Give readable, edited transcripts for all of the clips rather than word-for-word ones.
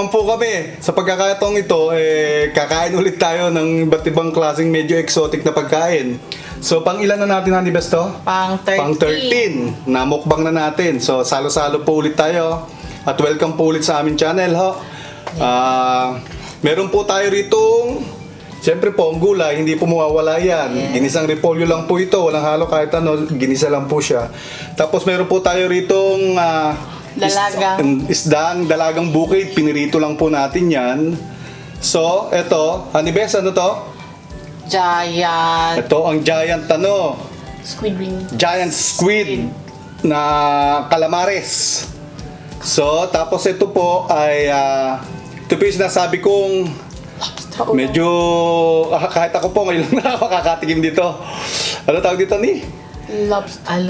naman po kami. Sa pagkakataong ito, kakain ulit tayo ng iba't ibang klaseng medyo exotic na pagkain. So, pang ilan na natin, Honey Besto? Pang 13. Pang 13. Namukbang na natin. So, salo-salo po ulit tayo. At welcome po ulit sa aming channel, ho. Meron po tayo ritong, siyempre po, ang gulay, hindi po mawawala yan. Yes. Ginisang repolyo lang po ito. Walang halo kahit ano, ginisa lang po siya. Tapos meron po tayo ritong isdang dalagang bukid, pinirito lang po natin yan. So, eto, Honey Bes, ano to? Giant. Ito ang giant Squid ring. giant squid na calamares. So, tapos ito po ay, ito po yung sinasabi kong medyo, kahit ako po ngayon na makakatikim dito. Ano tawag dito ni? Lobster.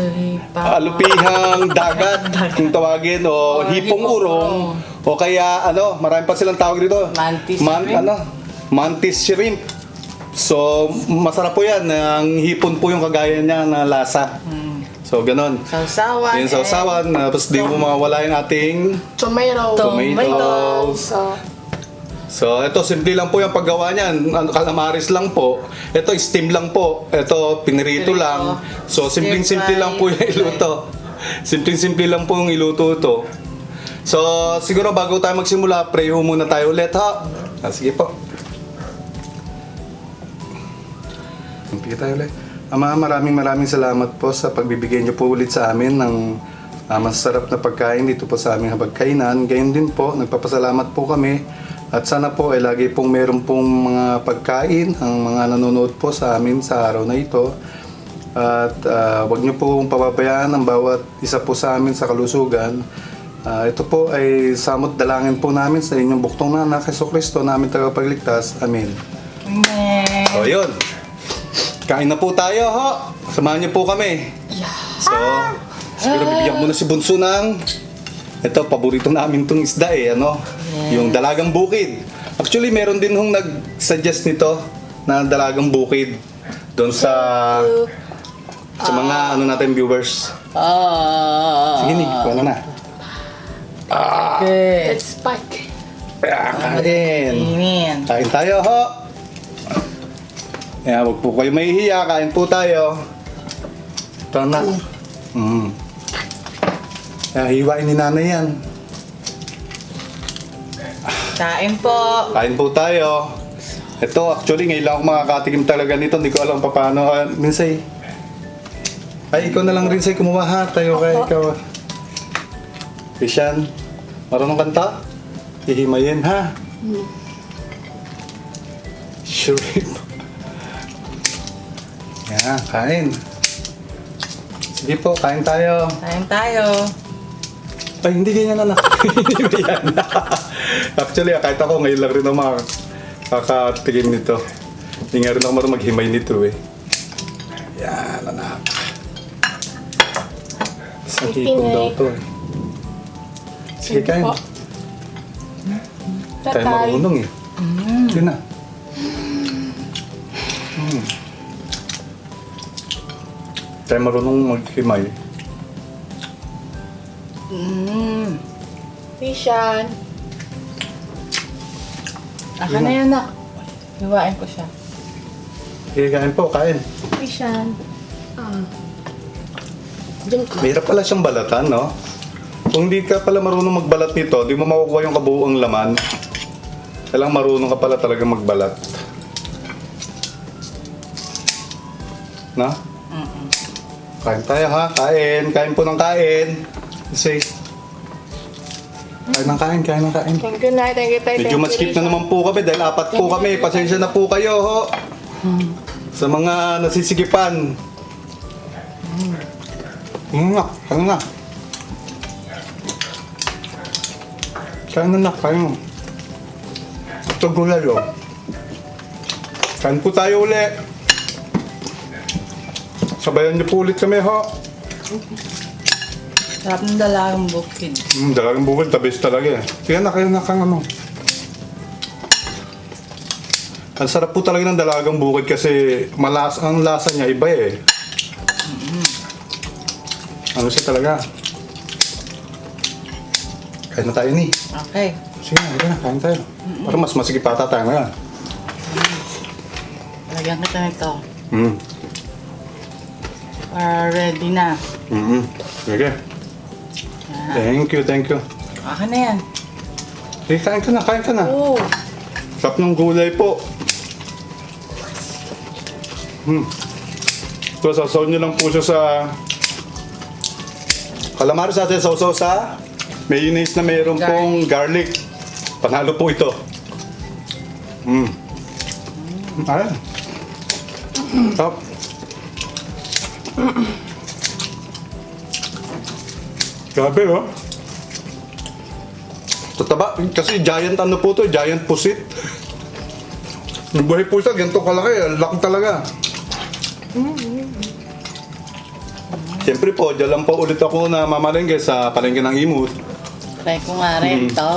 Alupihang dagat kung tawagin o hipong urong o kaya marami pa silang tawag dito. Mantis shrimp. Mantis shrimp. So masarap po yan, ang hipon po yung kagaya niya na lasa. So ganon. Sausawan. Yung sausawan, tapos di mo mawala yung ating tomatoes. So, ito, simple lang po yung paggawa niyan. Calamares lang po. Ito, steam lang po. Ito, pinirito lang. So, simpleng-simple lang po yung iluto. Simpleng-simple lang po yung iluto ito. So, siguro bago tayo magsimula, pray ho muna tayo ulit, ha? Sige po. Sige tayo ulit. Ama, maraming salamat po sa pagbibigay niyo po ulit sa amin ng masarap na pagkain dito po sa aming habagkainan. Gayon din po, nagpapasalamat po kami. At sana po ay lagi pong meron pong mga pagkain ang mga nanonood po sa amin sa araw na ito. At wag niyo pong pababayaan ang bawat isa po sa amin sa kalusugan. Ito po ay samot dalangin po namin sa inyong buktong na anak, Jesucristo, namin tagapagligtas. Amen. Amen. So yun, kain na po tayo, ho. Samahan niyo po kami. So, siguro bibigyan ko muna si Bunso ng ito, paborito namin itong isda yung dalagang bukid. Actually, meron din hong nag-suggest nito na dalagang bukid doon sa mga natin viewers. Sige, Nick, wala na. Good. Let's spike. Kain. Amen. Kain tayo, ho. Huwag po kayo mahihiya, kain po tayo. Ito na. Hiwain ni nanay yan. Kain po. Kain po tayo. Ito, actually, ngayon lang ako makakatikim talaga nito. Hindi ko alam paano. Rinsay. Ay, ikaw na lang, Rinsay. Kumuha ha. Tayo kay ikaw. Christian, marunong kanta? Hihimayin, ha? Sure. Yan, kain. Sige po, kain tayo. Kain tayo. Ay, hindi ganyan anak. Hindi ba yan? Actually, kahit ako ngayon lang rin ako makakatikim nito. Hindi nga rin ako marunong maghimay nito eh. Yan, anak. Isang hipon daw to eh. Sige, kain. Tayo marunong eh. Sige na. Tayo marunong maghimay. Christian. Aka na yan, nak. Hiwain ko siya. Sige, kain po, kain. Christian. Diyan ka. Mahirap pala siyang balatan, no? Kung hindi ka pala marunong magbalat nito, di mo makukuha yung kabuuang laman. Kailangan marunong ka pala talaga magbalat. Na? Kain tayo, ha? Kain. Kain po ng kain. Say. Kain ng kain, kain ng kain. Thank you, Nay. Thank you, Tay. Medyo ma-skip na naman po kami dahil 4 po kami. Pasensya na po kayo, ho. Sa mga nasisigipan. Kain na. Kain na, kain mo. Ito gulay, oh. Kain po tayo ulit. Sabayan niyo po ulit kami, ho. Sarap ng dalagang bukid. Dalagang bukid, tabis talaga eh. Sige na, kayo na kang ano. Ang sarap po talaga ng dalagang bukid kasi ang lasa niya iba eh. Ano siya talaga? Kain na tayo ni. Okay. Sige na, halika na, kain tayo. Para mas masigipata tayo ngayon. Lagyan kita nito. Mm. Ready na. Sige. Yan. Thank you. Akin na yan. Sige, kain ka na. Oo. Sarap ng gulay po. Ito, sasaw nyo lang po siya sa... Calamares natin sausaw sa mayonnaise na mayroon pong garlic. Panalo po ito. Ayan. Sarap. Grabe, oh. Tataba. Kasi giant ano po to, giant pusit. Yung buhay pusa, ganito kalaki. Laki talaga. Siyempre po, dyan lang po ulit ako na mamalengke sa palengke ng Imut. Try ko nga rin ito.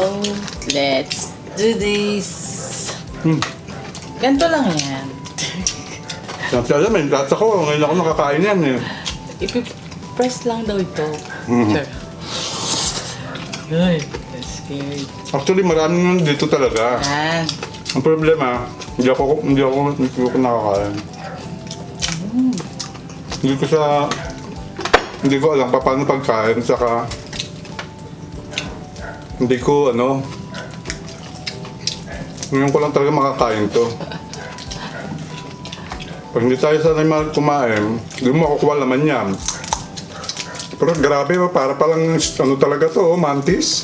Let's do this. Ganito lang yan. Kaya may gats ako, ngayon ako nakakain yan eh. Ipipress lang daw ito. Sure. Ay, that's scary. Actually, maraming dito talaga. Yan. Ang problema, hindi ko nakakain. Hindi ko alam paano pagkain, saka hindi ko ngayon ko lang talaga makakain to. Pag hindi tayo sanay kumain, hindi mo makukuha laman yan. Pero grabe, para palang talaga to, mantis.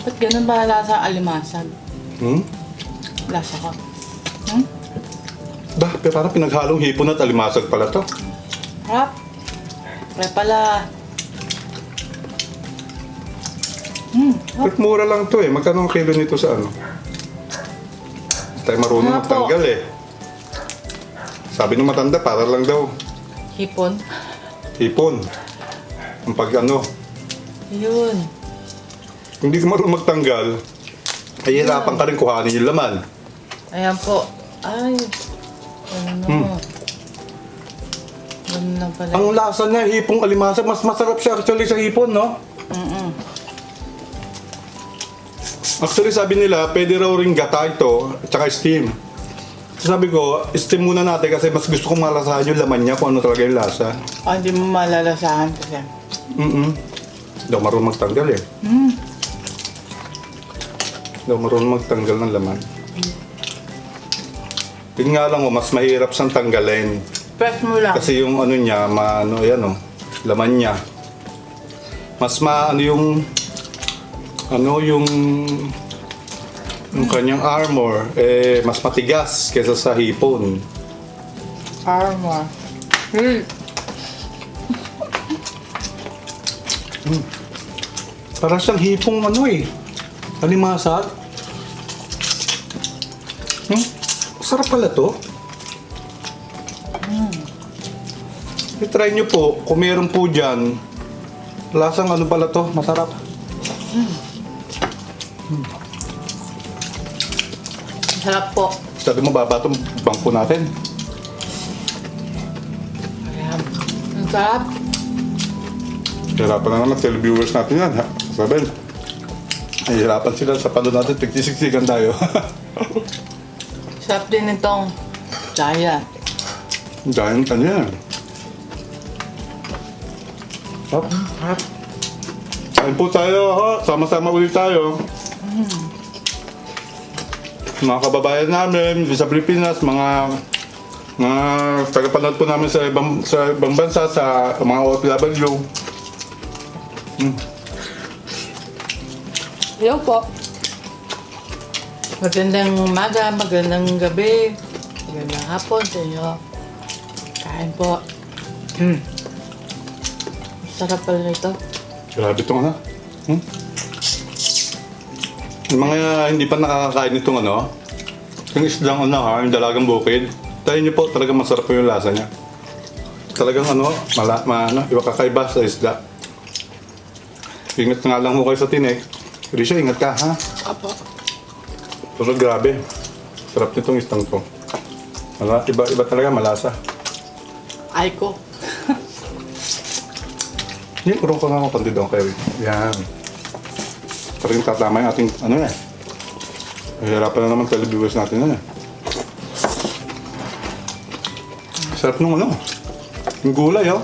Ba't ganun ba lasa ang alimasag? Lasa ko. Pero parang pinaghalong hipon at alimasag pala to. Harap. Pre pala. But mura lang to eh. Magkano ang kilo nito sa ano? Hindi tayo marunong Ano po? magtanggal eh. Sabi ng matanda, para lang daw. Hipon. Hipon. Ang pag Yun. kung hindi ka marunong magtanggal, ay hirapan ka rin kuhanin yung laman. Ayan po. Ay. Ano. Ganun lang pala. Ang lasa niya, hipong alimasag, mas masarap siya actually sa hipon, no? Actually, sabi nila, pwede raw rin gata ito, at saka steam. Sabi ko, steam muna natin kasi mas gusto kong malasahan yung laman niya kung ano talaga yung lasa. Hindi mo malalasahan kasi. Hindi ako marunong magtanggal eh. Hindi ako marunong magtanggal ng laman. Yun nga lang, mas mahirap siyang tanggalin. Press mo lang. Kasi yung ano niya, laman niya. Mas yung kanyang armor, mas matigas kaysa sa hipon. Armor. Para siyang hipong alimasag. Sarap pala to. I-try nyo po, kung meron po dyan, lasang ano pala to, masarap. Sarap po. Sabi mo, baba itong bangko natin. Ayan. Ang sarap. Hirapan na naman, televiewers natin yan. Sabi, ay hirapan sila sa palo natin, tigtisiksikan tayo. Sarap din itong giant. Giant ka niya. Sarap. Kain po tayo, sama-sama ulit tayo. Mga kababayan namin sa Pilipinas, mga tagapanood po namin sa ibang bansa, sa mga OFW. Hello po. Magandang umaga, magandang gabi, magandang hapon sa inyo. Kain po. Sarap pala nito. Grabe itong Yung mga hindi pa nakakakain itong yung isdang yung dalagang bukid. Tayo niyo po, talagang masarap po yung lasa niya. Talagang iba kakaiba sa isda. Ingat nga lang mo kayo sa tinik. Risha, ingat ka, ha? Apo. Pero grabe. Sarap nitong isdang to. Iba talaga, malasa. Ay ko. Hindi, urong ko nga ako kandidong kayo. Yan. Talagang tatama yung ating, ano eh. Hirapan na naman televiewers natin na eh. Sarap nung ano. Yung gulay, oh.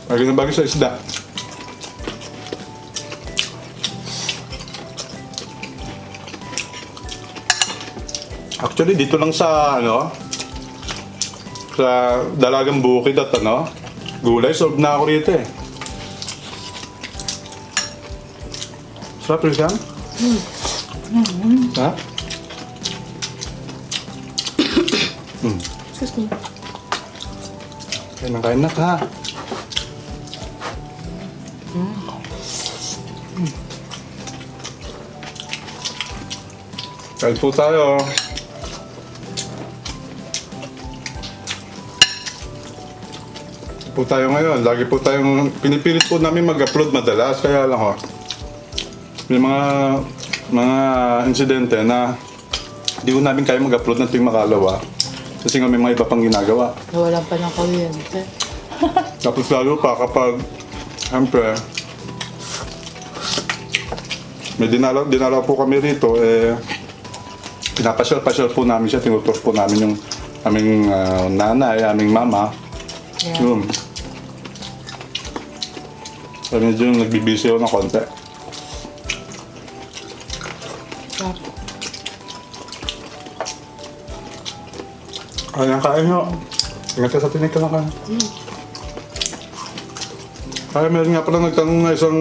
Bagay na bagay sa isda. Actually, dito lang sa, ano, sa Dalagang Bukid at ano, gulay, solve na ako rito eh. Sarap rin siya? Ha? Excuse me. Kain na ka. Kain po tayo. Po tayo ngayon. Lagi po tayong pinipilit po namin mag-upload madalas. Kaya lang ho. May mga insidente na hindi ko namin kaya mag-upload ng tuwing makalawa. Kasi nga may mga iba pang ginagawa. Nawalan pa ng kuryente. Tapos lalo pa kapag, siyempre, may dinalaw po kami rito, pinapasyal-pasyal po namin siya, tinutur po namin yung aming nanay, aming mama. Yeah. Yun. So medyo nagbibisi ako ng konti. Sarap. Kain nyo. Ingat ka sa tinig ka na kain. Kaya meron nga pala nagtanong na isang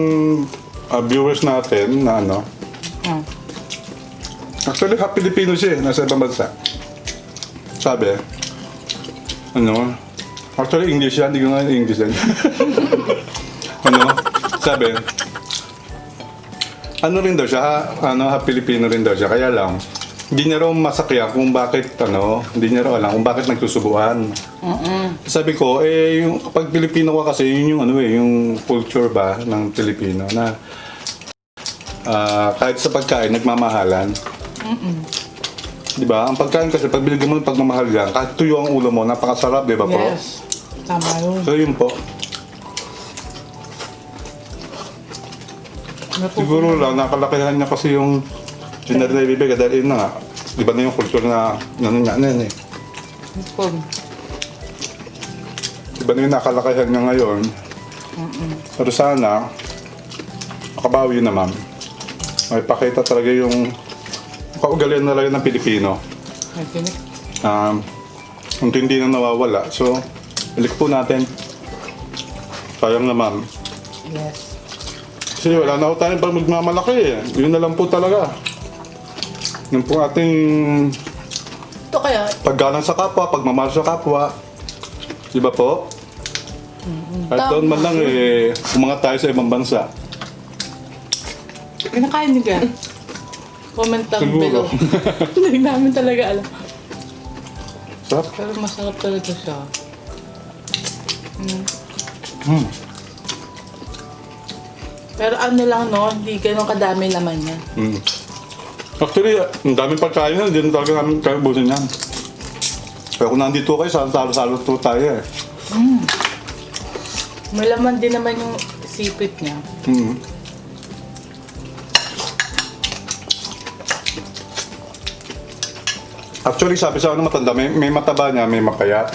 viewers natin na ano. Actually, half Filipino siya, nasa ibang bansa. Sabi, ano, actually English yan, hindi ko nga English yan. Ano, sabi, ano rin daw siya, half Filipino rin daw siya, kaya lang, hindi niya raw masakya kung bakit, hindi niya raw alam kung bakit nagsusubuan. Sabi ko, yung pag Pilipino ka kasi, yun yung yung culture ba ng Pilipino na kahit sa pagkain, nagmamahalan. Di ba? Ang pagkain kasi, pag binigyan mo ng pagmamahal yan, kahit tuyo ang ulo mo, napakasarap, di ba po? Yes. Tama yun. So yun po. Siguro lang, nakalakihan niya kasi yung na ibibigay dahil yun na nga. Iba na yung culture na yun eh. Iba na yung nakalakayan niya ngayon. Pero sana, makabawi naman. May pakita talaga yung kaugalian na lang ng Pilipino. Hindi na nawawala. So, balik po natin. Sayang naman. Yes. Kasi wala na ako tayo pag magmamalaki eh. Yun na lang po talaga. Yun po ating Ito kaya, paggalang sa kapwa, pagmamahal sa kapwa. Di ba po? At doon man lang umangat tayo sa ibang bansa. kinakain niyo ka? Comment down Siguro. below. Hindi namin talaga alam. Sarap. Pero masarap talaga siya. Pero ano lang no, hindi ganun kadami laman niya. Actually, ang daming pagkain yan, hindi na talaga namin kaya ubusin yan. Pero kung nandito kayo, salo-salo to tayo eh. May laman din naman yung sipit niya. Actually, sabi sa ano matanda, may mataba niya, may mapayat.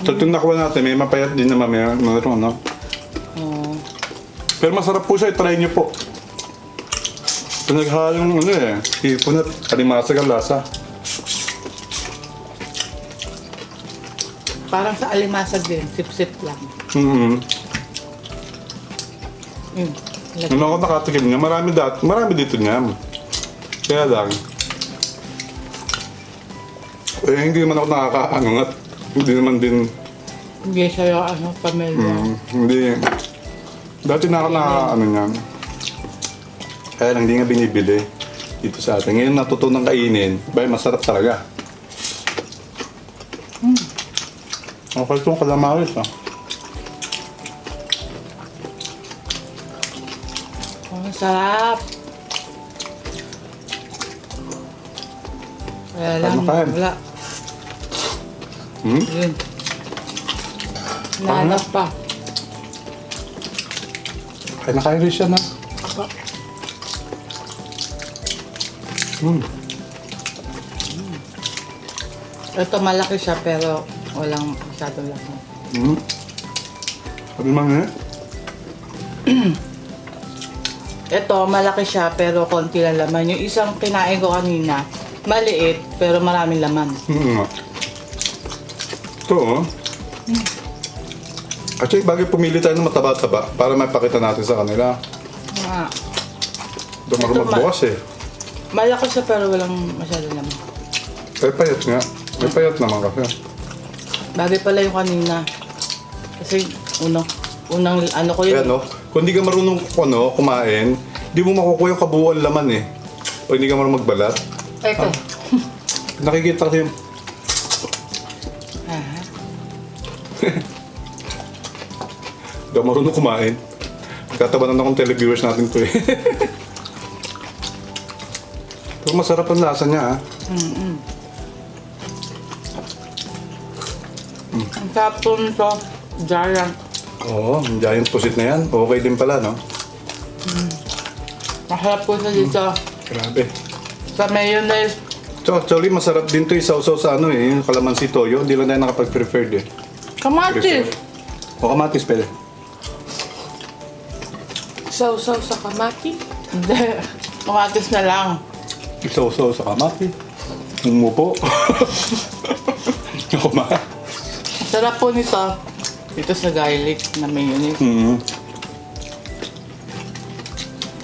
So, itong nakuha natin, may mapayat din naman, mayroon, no? Oh. Pero masarap po siya, try niyo po. Pinaghalong hipon at alimasag ang lasa. Parang sa alimasag din, sip-sip lang. Nung ako nakatikim niya, marami dito niya. Kaya lang, hindi naman ako nakakaangat. Hindi naman din, Hindi siya yung pamilya. hindi. Dati na ako nakakaano niyan. Kaya lang, hindi nga binibili dito sa atin. Ngayon natutunang kainin, masarap talaga. Okay itong kalamaris, ah. Ang sarap. Wala lang, Kain. wala. Yun. Nahanap pa. Ay, naka-Irish siya na. Apo. Ito malaki siya pero walang masyadong laman. Sabi naman eh. Ito malaki siya pero konti lang laman. Yung isang kinain ko kanina, maliit pero maraming laman. Ito oh. Actually, bagay pumili tayo ng mataba-taba para mapakita natin sa kanila. Ah, Ito marunong magbukas eh. malaki siya pero walang masyadong laman. Ay, payat nga. May payat naman kasi. Bagay pala yung kanina. Kasi unang ano ko Kaya yun. no, kung hindi ka marunong kumain, di mo makukuha yung kabuuan laman eh. O hindi ka marunong magbalat. Ito. Nakikita ko yung... Ah. Di ako marunong kumain. Katabanan akong televiewers natin to eh. Pero masarap ang lasa niya ah. Ang sarap po nito. Giant. Oo, yung giant pusit na yan. Okay din pala, no? Masarap po siya dito. Grabe. Sa mayonnaise. So actually, masarap din to isaw-saw sa ano eh, yung calamansi toyo. Hindi lang tayo nakapag-preferred eh. Kamatis. O kamatis pwede. Sausaw sa kamati. Hindi. Kamatis na lang. Isaw-saw sa kamatis. Umupo. Kumain. Sarap po nito. Dito sa garlic na mayonnaise.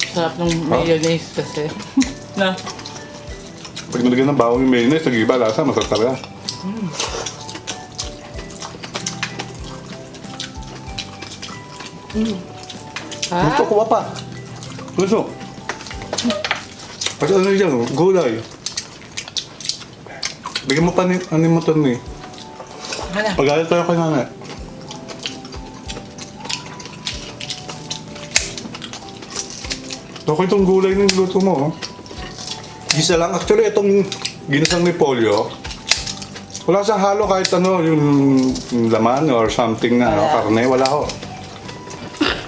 Sarap ng mayonnaise kasi. Na. Pag nalagyan ng bawang yung mayonnaise, nag-iba lasa, masarap talaga. Gusto, Ha? kuha pa. Gusto. Kasi ano yan, oh, gulay. Bigyan mo pa ni, ano mo ito ni. Hala. Pag-alit tayo kay nanay. Okay itong gulay ng luto mo, oh. Gisa lang. Actually, itong ginisang repolyo, wala siyang halo kahit ano, yung laman or something na ano, Wala. karne, wala ho.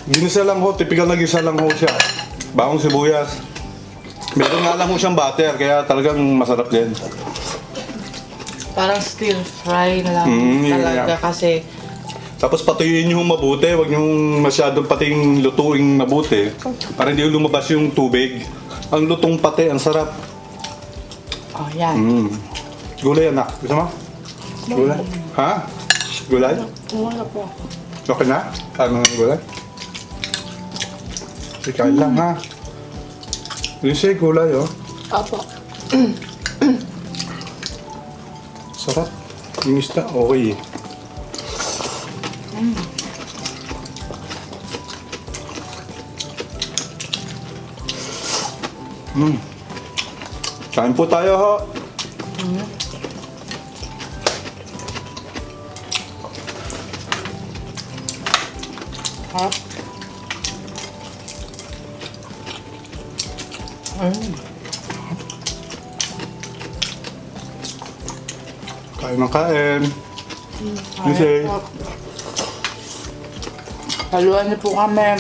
Ginisa lang ho, typical na gisa lang ho siya. Bawang sibuyas. Meron nga lang ho siyang butter, kaya talagang masarap din. Parang stir fry na lang Yun talaga nga. kasi Tapos patuyuin nyo mabuti, huwag nyo masyadong pating lutuing mabuti para hindi lumabas yung tubig. Ang lutong pati, ang sarap. oh yan. Gulay anak, gusto mo? Gulay? Ha? Gulay? Wala po ako. Okay na? Ano ng gulay? Ikain lang ha. Lucy, gulay oh. Apo. Sarap. Yung isda, okay. Kain po tayo ho. Ha? Kain ng kain. Lucy. Haluan niyo po kami.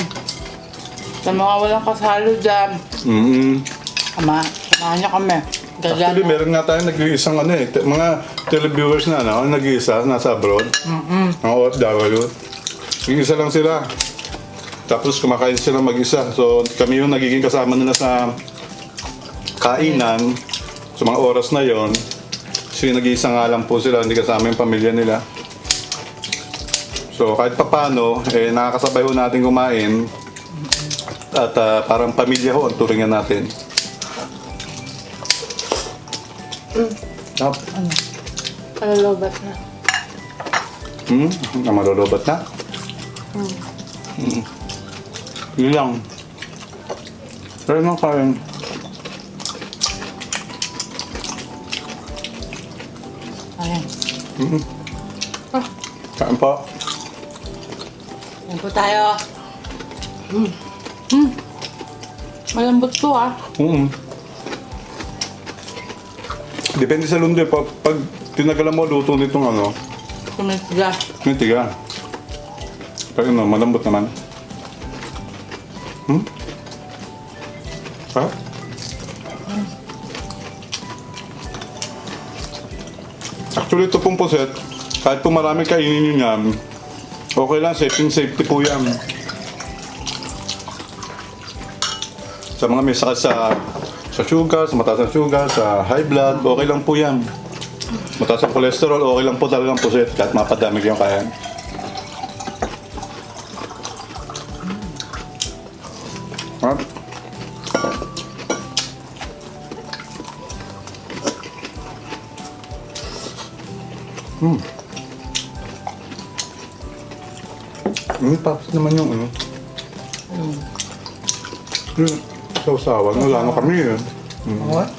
Sa mga walang kasalo dyan. Samahan niyo kami. Gagana. Actually, meron nga tayo nag-iisang ano eh. Mga televiewers na ano, nag-iisa, nasa abroad. Mga OFW. Nag-iisa lang sila. Tapos kumakain sila mag-isa. So kami yung nagiging kasama nila sa kainan. Sa mga oras na yon. Kasi nag-iisa nga lang po sila, hindi kasama yung pamilya nila. So kahit papano, eh, nakakasabay ho natin kumain. At parang pamilya ho ang turingan natin. Tap. Kalalobat na. Malulubat na? Yun lang. Pero nang kain. Ayan. Kain pa. Ayan po tayo. Malambot to ah. Depende sa lundo. Pag tinagalan mo, luto nitong ano, Kumitigas. may tiga. Pero no, malambot naman. Ha? Actually, ito pong puset, kahit po marami kainin nyo yan, okay lang, safety po yan. Sa mga may sakit sa sugar, sa mataas na sugar, sa high blood, okay lang po yan. Mataas ang cholesterol, okay lang po talagang puset, kahit mapadami yung kaya. Ha? Tapos naman yung ano. Yung sausawan, wala na kami yun. What?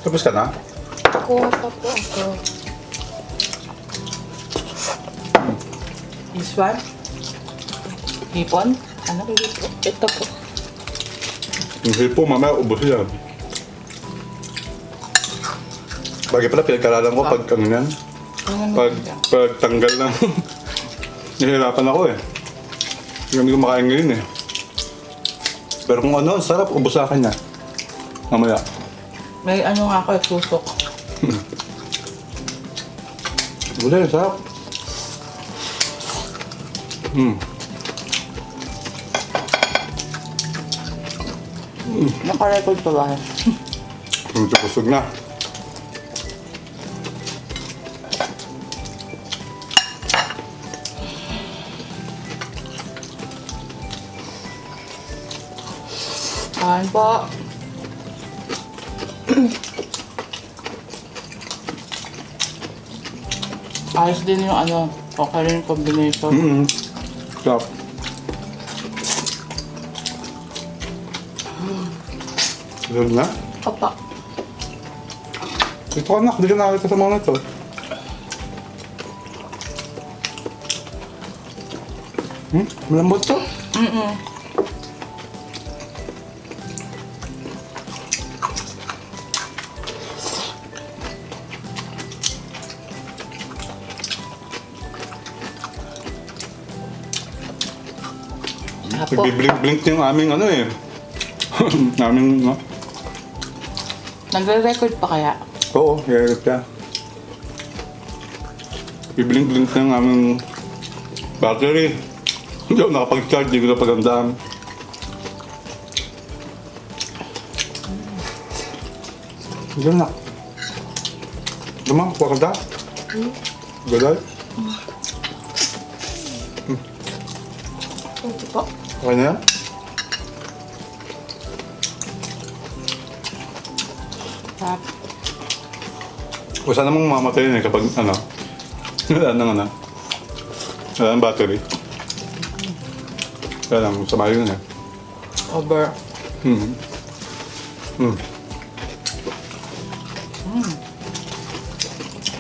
Tapos ka na? Kuha pa po ako. This one? Hipon? Ano? Hindi po. Ito po. Hindi po, mamaya ubos yan. Bagay pala, pinagkaralan ko pag ano yan. Pag tanggal ng... Nahihirapan ako eh. Hindi ko makain ngayon eh. Pero kung ano, sarap, ubos sa akin niya. Mamaya. May ano nga ako, susok. Wala, sarap. Naka-record pa ba? Medyo kusog na. Kain po. Ayos din yung ano, okay rin yung combination. Sarap. Sarap na? Papa. Ito ka na, hindi ka nakakita sa mga ito. Malambot to? Apo. Nagbiblink-blink yung aming ano eh. Aming, no? Nagre-record pa kaya? Oo, hirap ka. Biblink-blink na yung aming battery. Hindi ako nakapag-charge, hindi ko na pagandaan. Diyan na. Dumang, kuha ka da? Galay? Ito po. Okay na yan? Tap. O sana mong mamatay yun eh kapag ano. Wala nang ano. Wala nang battery. Wala nang sama yun eh. Over.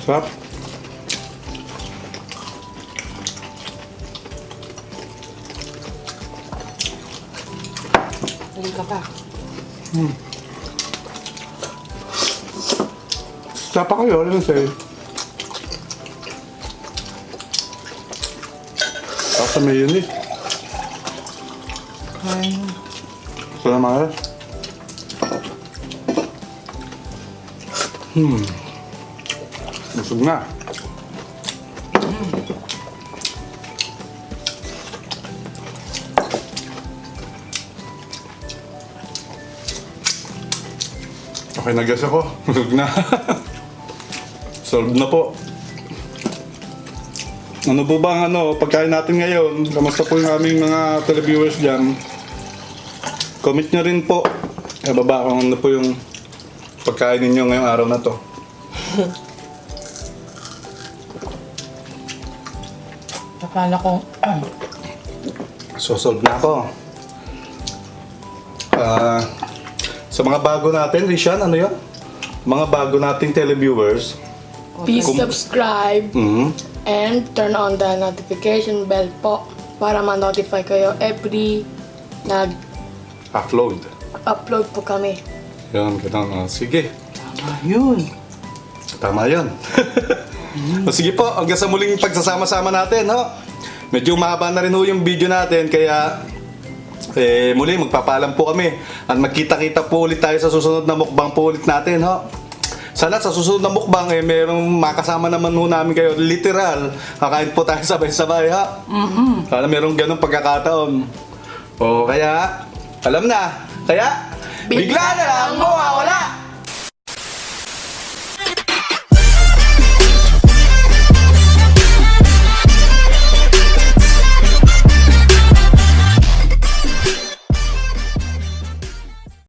Sarap. Hindi ka pa. Sapa kayo, ano lang sa'yo? Ako sa mayonnaise. Kain. Salamat. Busog na. Okay, nag-guess ako. Busog na. Solved na po. Ano po ba ang pagkain natin ngayon? Kamusta po yung aming mga televiewers dyan? Comment nyo rin po. Baba kung ano po yung pagkain ninyo ngayong araw na to. Akala ko, So, solved na ako. Sa mga bago natin, Rishan, ano yun? Mga bago nating televiewers. Please subscribe Mhm. and turn on the notification bell po para ma-notify kayo every Upload. nag-upload po kami. Yan, ganun. Sige. ayun. Tama yun. O sige po, hanggang sa muling pagsasama-sama natin, ho. Medyo mahaba na rin ho yung video natin, kaya muli magpapaalam po kami. At magkita-kita po ulit tayo sa susunod na mukbang po ulit natin, ho. Sana sa susunod na mukbang, merong makasama naman ho namin kayo. Literal, kakain po tayo sabay-sabay, ha. Sana merong ganong pagkakataon. O kaya, alam na. Kaya, bigla na lang mawawala!